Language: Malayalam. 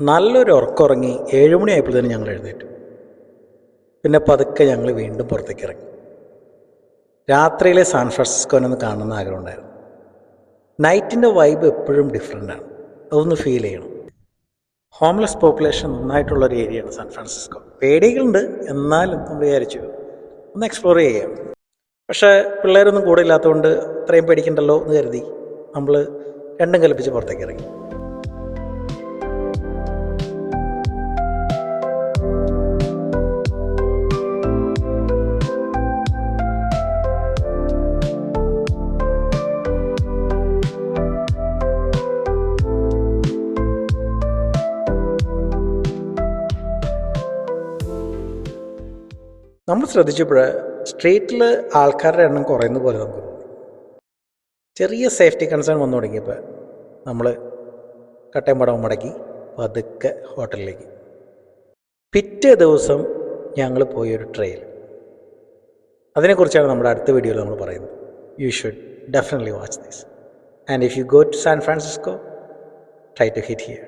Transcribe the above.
നല്ലൊരു ഉറക്കമുറങ്ങി 7 മണിയായപ്പോൾ തന്നെ ഞങ്ങൾ എഴുന്നേറ്റു. പിന്നെ പതുക്കെ ഞങ്ങൾ വീണ്ടും പുറത്തേക്ക് ഇറങ്ങി. രാത്രിയിലെ സാൻ ഫ്രാൻസിസ്കോനൊന്ന് കാണണമെന്ന് ആഗ്രഹമുണ്ടായിരുന്നു. നൈറ്റിൻ്റെ വൈബ് എപ്പോഴും ഡിഫറെൻ്റാണ്, അതൊന്ന് ഫീൽ ചെയ്യണം. ഹോംലെസ് പോപ്പുലേഷൻ നന്നായിട്ടുള്ളൊരു ഏരിയയാണ് സാൻ ഫ്രാൻസിസ്കോ. പേടികളുണ്ട്, എന്നാലും നമ്മൾ വിചാരിച്ചു ഒന്ന് എക്സ്പ്ലോർ ചെയ്യാം. പക്ഷേ പിള്ളേരൊന്നും കൂടെ ഇല്ലാത്തതുകൊണ്ട് ഇത്രയും പേടിക്കണ്ടല്ലോ എന്ന് കരുതി നമ്മൾ രണ്ടും കൽപ്പിച്ച് പുറത്തേക്ക് ഇറങ്ങി. നമ്മൾ ശ്രദ്ധിച്ചപ്പോൾ സ്ട്രീറ്റിൽ ആൾക്കാരുടെ എണ്ണം കുറയുന്ന പോലെ നമുക്ക് തോന്നി. ചെറിയ സേഫ്റ്റി കൺസേൺ വന്നു തുടങ്ങിയപ്പോൾ നമ്മൾ കട്ടയും പടവും മടക്കി പതുക്കെ ഹോട്ടലിലേക്ക്. പിറ്റേ ദിവസം ഞങ്ങൾ പോയൊരു ട്രെയിൽ, അതിനെക്കുറിച്ചാണ് നമ്മുടെ അടുത്ത വീഡിയോയിൽ നമ്മൾ പറയുന്നത്. You should definitely watch this. And if you go to San Francisco, try to hit here.